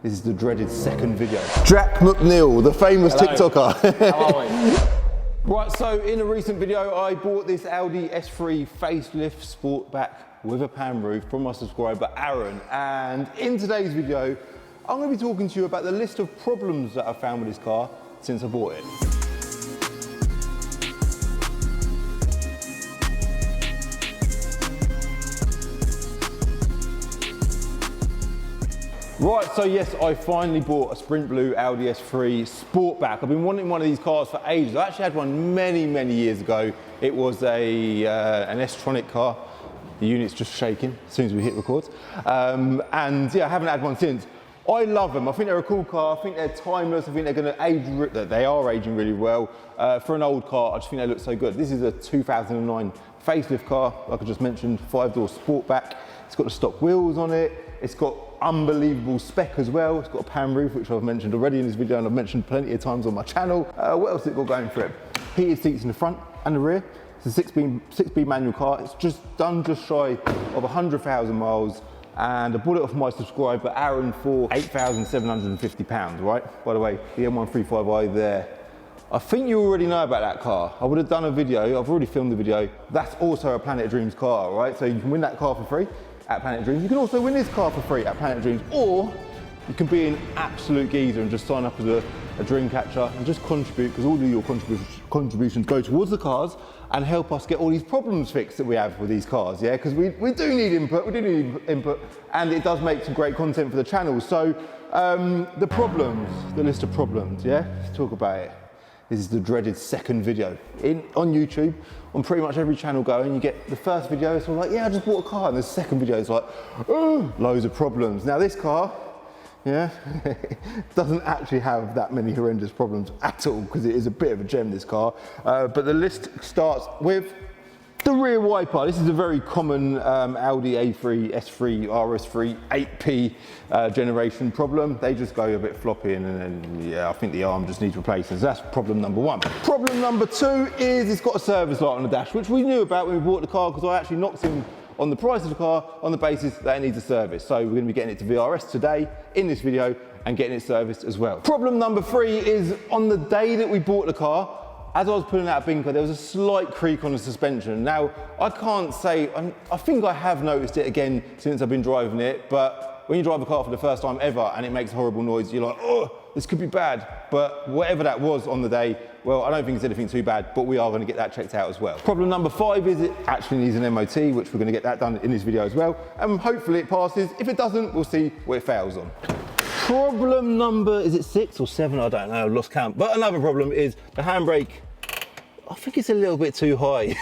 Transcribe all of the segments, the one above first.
This is the dreaded second video. Jack McNeil, the famous TikToker. How are we? Right, so in a recent video, I bought this Audi S3 facelift sportback with a pan roof from my subscriber, Aaron. And in today's video, I'm gonna be talking to you about the list of problems that I've found with this car since I bought it. Right, so yes, I finally bought a Sprint Blue Audi S3 Sportback. I've been wanting one of these cars for ages. I actually had one many years ago. It was an S-tronic car. The unit's just shaking as soon as we hit record. And yeah, I haven't had one since. I love them. I think they're a cool car. I think they're timeless. I think they're going to age, they are aging really well. For an old car, I just think they look so good. This is a 2009 facelift car, like I just mentioned, 5-door Sportback. It's got the stock wheels on it. It's got unbelievable spec as well. It's got a pan roof, which I've mentioned already in this video and I've mentioned plenty of times on my channel. What else has it got going for it? Heated seats in the front and the rear. It's a six-speed manual car. It's just shy of 100,000 miles. And I bought it off my subscriber, Aaron, for £8,750, right? By the way, the M135i there. I think you already know about that car. I would have done a video, I've already filmed the video. That's also a Planet of Dreams car, right? So you can win that car for free at Planet of Dreams. You can also win this car for free at Planet of Dreams, or you can be an absolute geezer and just sign up as a dream catcher and just contribute, because all of your contributions go towards the cars and help us get all these problems fixed that we have with these cars, yeah? Because we do need input, and it does make some great content for the channel. So the problems, the list of problems, yeah? Let's talk about it. This is the dreaded second video. On YouTube, on pretty much every channel going, you get the first video, it's all like, yeah, I just bought a car, and the second video is like, oh, loads of problems. Now this car, yeah, doesn't actually have that many horrendous problems at all, because it is a bit of a gem, this car. But the list starts with the rear wiper. This is a very common Audi A3, S3, RS3, 8P generation problem. They just go a bit floppy, and then, yeah, I think the arm just needs replacing. So that's problem number one. Problem number two is it's got a service light on the dash, which we knew about when we bought the car, because I actually knocked him on the price of the car on the basis that it needs a service. So we're going to be getting it to VRS today in this video and getting it serviced as well. Problem number three is on the day that we bought the car, as I was pulling out a binker, there was a slight creak on the suspension. Now, I can't say, I think I have noticed it again since I've been driving it, but when you drive a car for the first time ever and it makes a horrible noise, you're like, oh, this could be bad. But whatever that was on the day, well, I don't think it's anything too bad, but we are going to get that checked out as well. Problem number five is it actually needs an MOT, which we're going to get that done in this video as well. And hopefully it passes. If it doesn't, we'll see what it fails on. Problem number, is it 6 or 7? I don't know, I've lost count. But another problem is the handbrake. I think it's a little bit too high.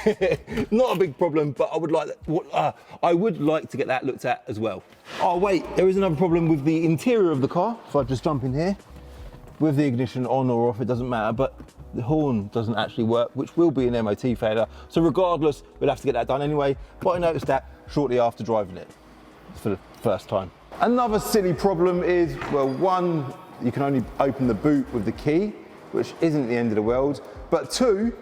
Not a big problem, but I would like to get that looked at as well. Oh wait, there is another problem with the interior of the car. If I just jump in here, with the ignition on or off, it doesn't matter, but the horn doesn't actually work, which will be an MOT failure. So regardless, we'll have to get that done anyway. But I noticed that shortly after driving it for the first time. Another silly problem is, well, one, you can only open the boot with the key, which isn't the end of the world. But two,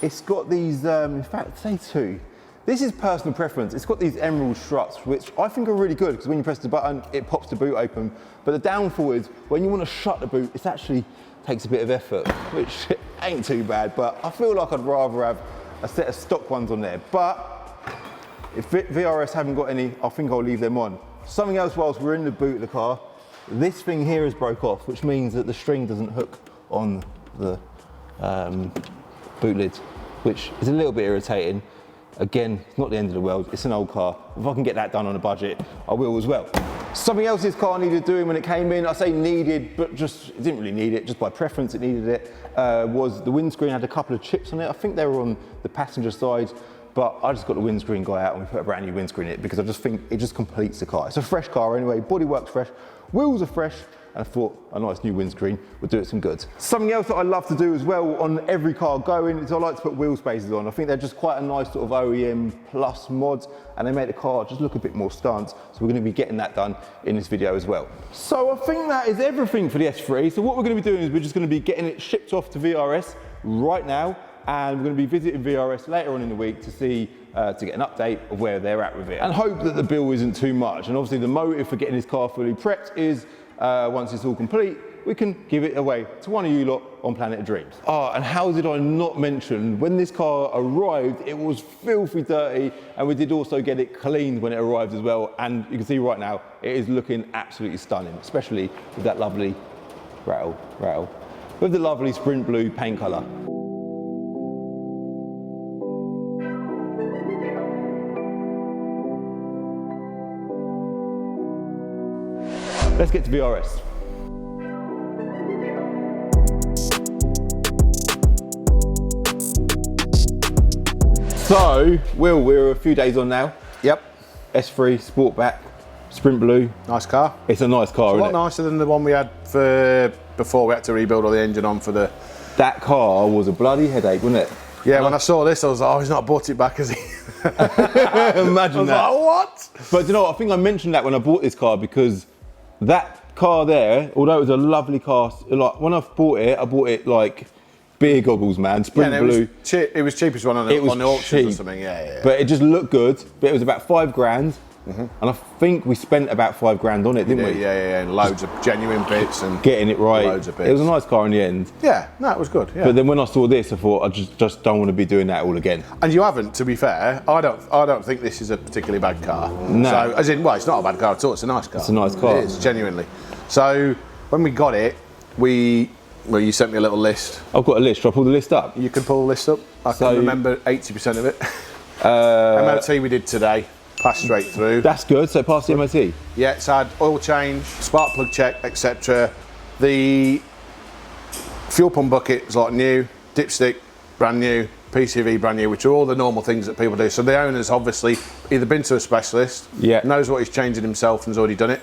it's got these, in fact, say two. This is personal preference. It's got these emerald struts, which I think are really good, because when you press the button, it pops the boot open. But the downfall is, when you want to shut the boot, it actually takes a bit of effort, which ain't too bad, but I feel like I'd rather have a set of stock ones on there. But if VRS haven't got any, I think I'll leave them on. Something else whilst we're in the boot of the car, this thing here is broke off, which means that the string doesn't hook on the boot lid, which is a little bit irritating. Again, it's not the end of the world, it's an old car. If I can get that done on a budget, I will as well. Something else this car needed doing when it came in, I say needed, but it didn't really need it, just by preference it needed it, was the windscreen had a couple of chips on it. I think they were on the passenger side, but I just got the windscreen guy out and we put a brand new windscreen in it, because I just think it just completes the car. It's a fresh car anyway, bodywork's fresh, wheels are fresh, and I thought a nice new windscreen would do it some good. Something else that I love to do as well on every car going is I like to put wheel spacers on. I think they're just quite a nice sort of OEM plus mod, and they make the car just look a bit more stance. So we're going to be getting that done in this video as well. So I think that is everything for the S3. So what we're going to be doing is we're just going to be getting it shipped off to VRS right now, and we're going to be visiting VRS later on in the week to see to get an update of where they're at with it, and hope that the bill isn't too much. And obviously the motive for getting this car fully prepped is once it's all complete, we can give it away to one of you lot on Planet of Dreams. Oh, and how did I not mention, when this car arrived, it was filthy dirty, and we did also get it cleaned when it arrived as well. And you can see right now, it is looking absolutely stunning, especially with that lovely with the lovely sprint blue paint colour. Let's get to VRS. So, Will, we're a few days on now. Yep. S3 Sportback, sprint blue. Nice car. It's a nice car, It's a isn't lot it? nicer than the one we had for before we had to rebuild all the engine on for the... That car was a bloody headache, wasn't it? Yeah, when I saw this, I was like, oh, he's not bought it back, has he? Imagine that. Like, what? But you know what, I think I mentioned that when I bought this car, because that car there, although it was a lovely car, like when I bought it like beer goggles, man, sprint blue. It was cheapest one on the auction or something, yeah. But it just looked good, but it was about $5,000. And I think we spent about $5,000 on it, didn't we? Yeah, and loads of genuine bits and getting it right. Loads of bits. It was a nice car in the end. Yeah, no, it was good. Yeah. But then when I saw this, I thought I just don't want to be doing that all again. And you haven't, to be fair. I don't think this is a particularly bad car. No. So, as in, well, it's not a bad car at all. It's a nice car. It's a nice car. It is, genuinely. So when we got it, well, you sent me a little list. I've got a list. Shall I pull the list up? You can pull the list up. I can remember 80% of it. MOT we did today. Passed straight through. That's good. So past the MOT. Yeah, it's had oil change, spark plug check, etc. The fuel pump bucket is like new, dipstick brand new, PCV brand new, which are all the normal things that people do. So the owner's obviously either been to a specialist, knows what he's changing himself and has already done it,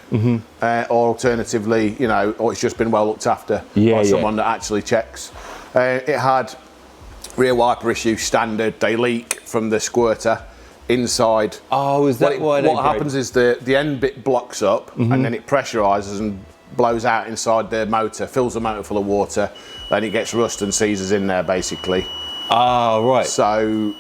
or alternatively, you know, or it's just been well looked after by someone that actually checks. It had rear wiper issue standard. They leak from the squirter inside. Oh, is that why? What happens is the end bit blocks up and then it pressurizes and blows out inside the motor, fills the motor full of water, then it gets rust and seizes in there basically. Ah, right. So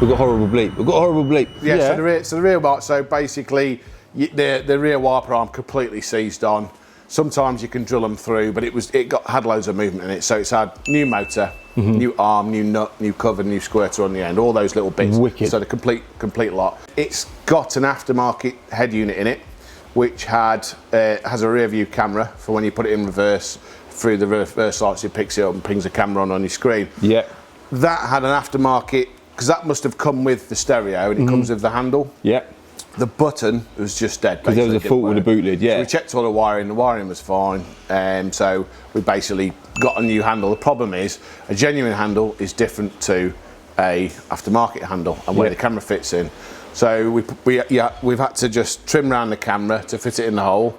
we've got horrible bleep. Yeah. So the rear wiper. So basically, the rear wiper arm completely seized on. Sometimes you can drill them through, but it had loads of movement in it. So it's had new motor, new arm, new nut, new cover, new squirter on the end, all those little bits. Wicked. So the complete lot. It's got an aftermarket head unit in it, which has a rear view camera for when you put it in reverse. Through the reverse lights, it picks it up and pings a camera on your screen. Yeah. That had an aftermarket, because that must have come with the stereo, and it comes with the handle. Yeah. The button was just dead. Because there was a fault with the boot lid, yeah. So we checked all the wiring was fine, so we basically got a new handle. The problem is, a genuine handle is different to a aftermarket handle, and where the camera fits in. So we've had to just trim around the camera to fit it in the hole.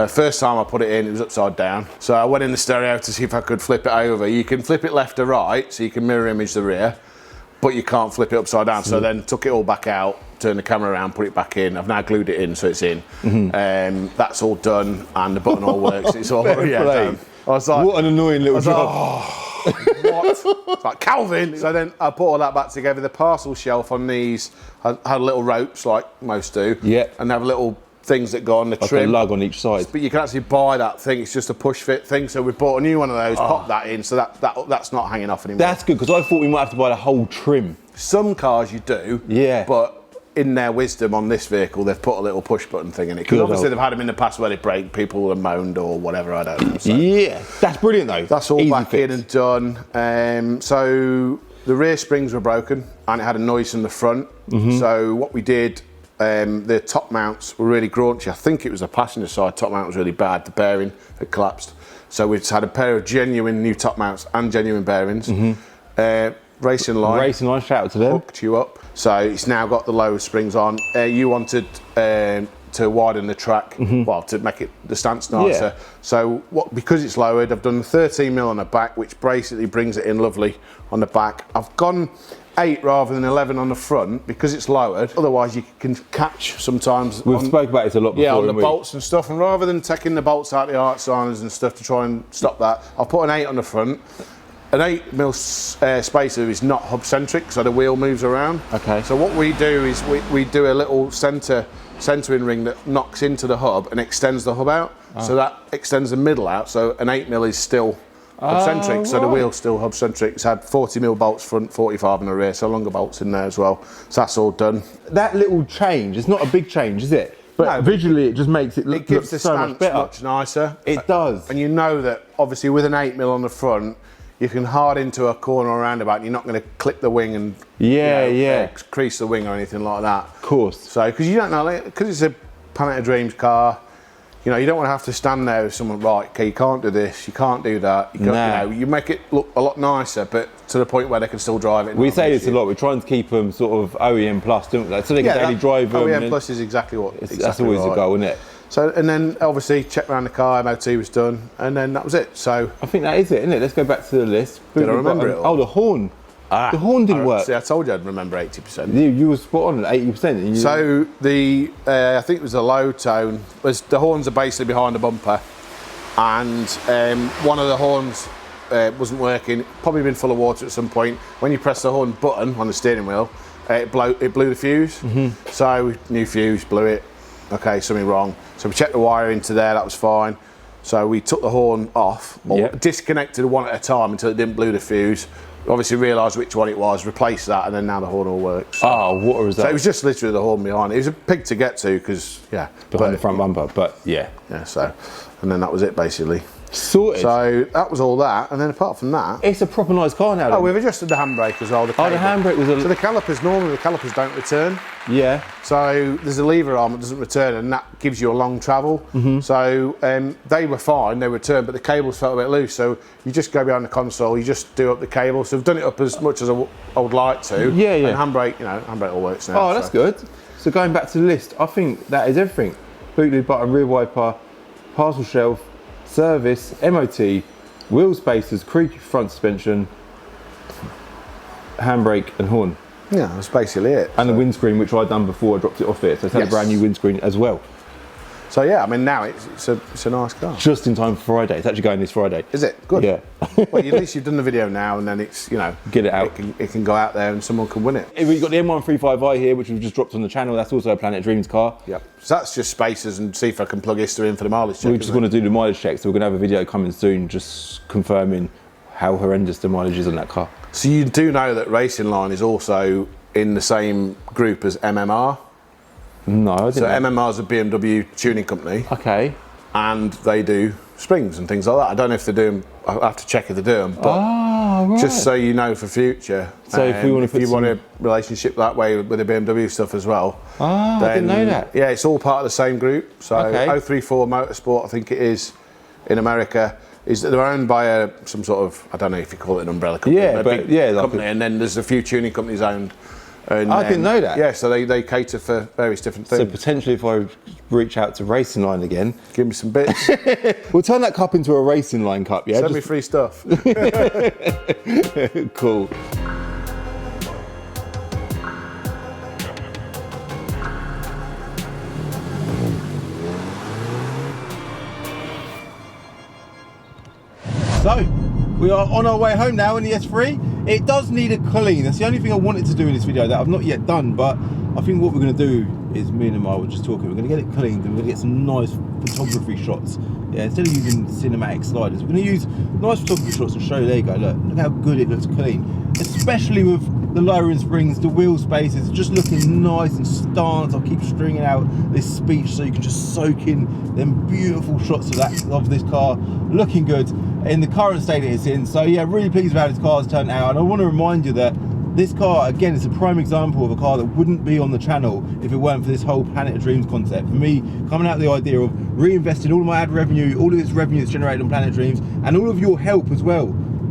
First time I put it in, it was upside down. So I went in the stereo to see if I could flip it over. You can flip it left or right, so you can mirror image the rear, but you can't flip it upside down. So then took it all back out, turned the camera around, put it back in. I've now glued it in, so it's in. That's all done, and the button all works. It's all done. I was like, what an annoying little job. What? It's like, Calvin! So then I put all that back together. The parcel shelf on these had little ropes, like most do. Yeah. And they have little things that go on the like trim. a lug on each side. But you can actually buy that thing. It's just a push fit thing. So we bought a new one of those, popped that in, so that's not hanging off anymore. That's good, because I thought we might have to buy the whole trim. Some cars you do. Yeah. But in their wisdom on this vehicle, they've put a little push button thing in it. Because obviously they've had them in the past where they break, people have moaned or whatever, I don't know. So yeah, that's brilliant though. that's all Easy back fix. in and done. So the rear springs were broken and it had a noise from the front. So what we did, the top mounts were really graunchy. I think it was the passenger side top mount was really bad. The bearing had collapsed. So we've had a pair of genuine new top mounts and genuine bearings. Racing line, shout out to them. hooked you up. So it's now got the lower springs on. You wanted to widen the track, well, to make it the stance nicer. Yeah. So because it's lowered, I've done 13mm on the back, which basically brings it in lovely on the back. I've gone 8 rather than 11 on the front because it's lowered. Otherwise, you can catch sometimes. We've spoke about it a lot before. Yeah, on the bolts and stuff. And rather than taking the bolts out the arc signers and stuff to try and stop that, I've put an 8 on the front. An 8mm spacer is not hub centric, so the wheel moves around. Okay. So what we do is we do a little centering ring that knocks into the hub and extends the hub out. So that extends the middle out. So an 8mm is still hub-centric, so the wheel's still hub-centric. It's had 40mm bolts front, 45 in the rear, so longer bolts in there as well. So that's all done. That little change, it's not a big change, is it? But no, visually it just makes it look, gives the so stance much better. Much nicer. It does. And you know that obviously with an 8mm on the front, you can hard into a corner or roundabout and you're not going to clip the wing and crease the wing or anything like that. Of course. So, because you don't know, because it's a Planet of Dreams car, you know, you don't want to have to stand there with someone, right, okay, you can't do this, you can't do that. You, can't, you make it look a lot nicer, but to the point where they can still drive it. We say this a lot, we're trying to keep them sort of OEM plus, don't we? So they can daily drive them. OEM plus is exactly what, that's always the goal, isn't it? So, and then obviously check around the car, MOT was done, and then that was it. So I think that is it, isn't it? Let's go back to the list. Did I remember it all? Oh, the horn. The horn didn't work. See, I told you I'd remember 80%. You were spot on at 80%. So the, I think it was the low tone, the horns are basically behind the bumper, and one of the horns wasn't working, probably been full of water at some point. When you press the horn button on the steering wheel, it blew the fuse. So new fuse, blew it. Okay, something wrong. So we checked the wire into there, that was fine. So we took the horn off, or disconnected one at a time until it didn't blow the fuse. Obviously realised which one it was, replaced that, and then now the horn all works. So. Oh, what was that? So it was just literally the horn behind. It was a pig to get to because, behind the front bumper, but yeah. Yeah, so, and then that was it basically. Sorted. So that was all that, and then apart from that, it's a proper nice car now. Oh, we've adjusted the handbrake as well. The handbrake was so the calipers, normally the calipers don't return. Yeah. So there's a lever arm that doesn't return, and that gives you a long travel. So they were fine, they returned, but the cables felt a bit loose. So you just go behind the console, you just do up the cable. So we've done it up as much as I would like to. Yeah, yeah. And handbrake, handbrake all works now. Oh, that's good. So going back to the list, I think that is everything. Boot lid button, rear wiper, parcel shelf, service, MOT, wheel spacers, creaky front suspension, handbrake and horn. Yeah, that's basically it. And the windscreen, which I'd done before I dropped it off it. So it's had a brand new windscreen as well. So yeah, I mean now it's a nice car. Just in time for Friday. It's actually going this Friday. Is it? Good. Yeah. Well, at least you've done the video now, and then it's get it out. It can go out there, and someone can win it. We've got the M135i here, which we've just dropped on the channel. That's also a Planet Dreams car. Yep. So that's just spacers, and see if I can plug Ista in for the mileage check. We just want to do the mileage check, so we're going to have a video coming soon, just confirming how horrendous the mileage is on that car. So you do know that Racing Line is also in the same group as MMR. No, I didn't. So MMR is a BMW tuning company. Okay. And they do springs and things like that. I don't know if they do them. I have to check if they do them. But just so you know for future. So if we want to want a relationship that way with the BMW stuff as well. I didn't know that. Yeah, it's all part of the same group. So 034 Motorsport, I think it is, in America, they're owned by some sort of, I don't know if you call it an umbrella company. Yeah, but company, and then there's a few tuning companies owned. And, I didn't know that. Yeah, so they cater for various different things. So potentially if I reach out to Racing Line again. Give me some bits. We'll turn that cup into a Racing Line cup, yeah? Send me free stuff. Cool. So, we are on our way home now in the S3. It does need a clean. That's the only thing I wanted to do in this video that I've not yet done, but I think what we're going to do is, me and Amar were just talking, we're going to get it cleaned and we're going to get some nice photography shots. Yeah, instead of using cinematic sliders, we're going to use nice photography shots and show you, there you go, look how good it looks clean. Especially with the lowering springs, the wheel spaces, just looking nice and stance. I'll keep stringing out this speech so you can just soak in them beautiful shots of this car, looking good in the current state it is in. So yeah, really pleased with how this car has turned out, and I want to remind you that this car, again, is a prime example of a car that wouldn't be on the channel if it weren't for this whole Planet of Dreams concept. For me, coming out with the idea of reinvesting all of my ad revenue, all of this revenue that's generated on Planet of Dreams, and all of your help as well.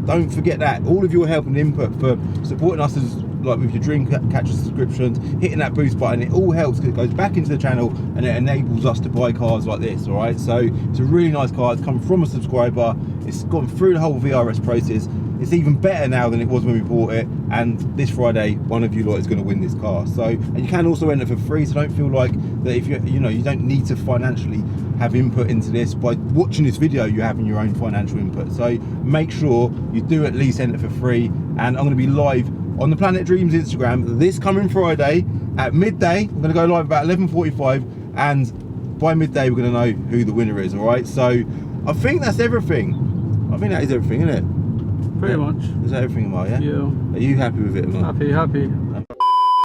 Don't forget that, all of your help and input for supporting us as, like with your dream catcher subscriptions, hitting that boost button, it all helps because it goes back into the channel and it enables us to buy cars like this, all right? So it's a really nice car. It's come from a subscriber. It's gone through the whole VRS process. It's even better now than it was when we bought it, and this Friday one of you lot is going to win this car. So, and you can also enter for free, so don't feel like that if you don't need to financially have input into this. By watching this video, you're having your own financial input, so make sure you do at least enter for free. And I'm going to be live on the Planet Dreams Instagram this coming Friday at midday. I'm going to go live about 11:45, and by midday we're going to know who the winner is, all right? So I think that's everything. I think that is everything, isn't it? Pretty much. Is that everything, Mark, yeah? Yeah. Are you happy with it, Mark? Happy.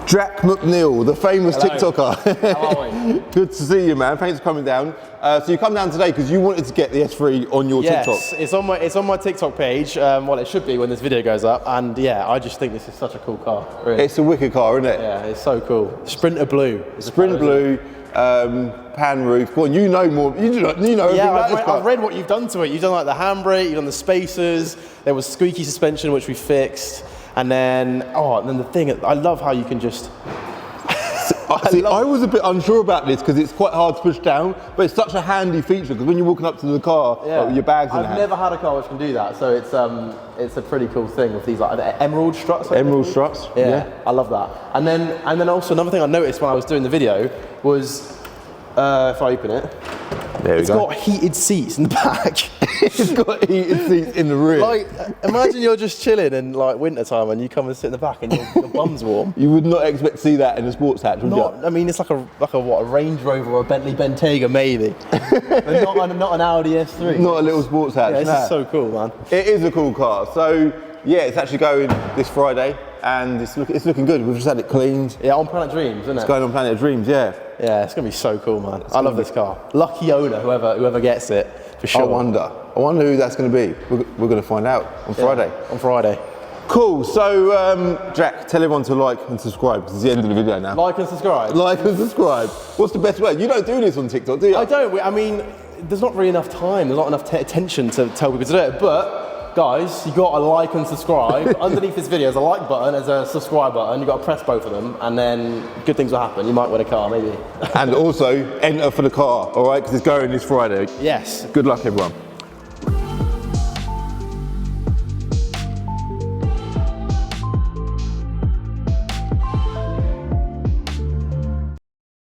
Jack McNeil, the famous Hello. TikToker. How are we? Good to see you, man. Thanks for coming down. So you come down today because you wanted to get the S3 on your TikTok. Yes, it's on my TikTok page. Well, it should be when this video goes up. And yeah, I just think this is such a cool car. Really. It's a wicked car, isn't it? Yeah, it's so cool. Sprinter Blue. Sprint blue, pan roof. Go on, you know more. You know everything Yeah, about this car. I've read what you've done to it. You've done like the handbrake, you've done the spacers. There was squeaky suspension, which we fixed. And then, the thing, I love how you can just. I was a bit unsure about this because it's quite hard to push down, but it's such a handy feature because when you're walking up to the car like, with your bags in I've hand. never had a car which can do that, so it's a pretty cool thing with these like emerald struts. Emerald struts. Yeah, I love that. And then also another thing I noticed when I was doing the video was if I open it, There we it's go. got heated seats in the back. It's got heated seats in the rear. Like, imagine you're just chilling in like winter time and you come and sit in the back and your bum's warm. You would not expect to see that in a sports hatch, would you? I mean, it's like a Range Rover or a Bentley Bentayga maybe, but not an Audi S3. Not a little sports hatch. Yeah, this nah. is so cool, man. It is a cool car. So yeah, it's actually going this Friday, and it's looking good. We've just had it cleaned. Yeah, on Planet Dreams, isn't it? It's going on Planet of Dreams, yeah. Yeah, it's gonna be so cool, man. I love this car. Lucky owner, whoever gets it, for sure. I wonder who that's going to be. We're going to find out on Friday. On Friday. Cool. So Jack, tell everyone to like and subscribe because it's the end of the video now. Like and subscribe. Like and subscribe. What's the best way? You don't do this on TikTok, do you? I don't. I mean, there's not really enough time. There's not enough attention to tell people to do it. But guys, you got to like and subscribe. Underneath this video, there's a like button, there's a subscribe button. You got to press both of them, and then good things will happen. You might win a car, maybe. And also enter for the car, all right? Because it's going this Friday. Yes. Good luck, everyone.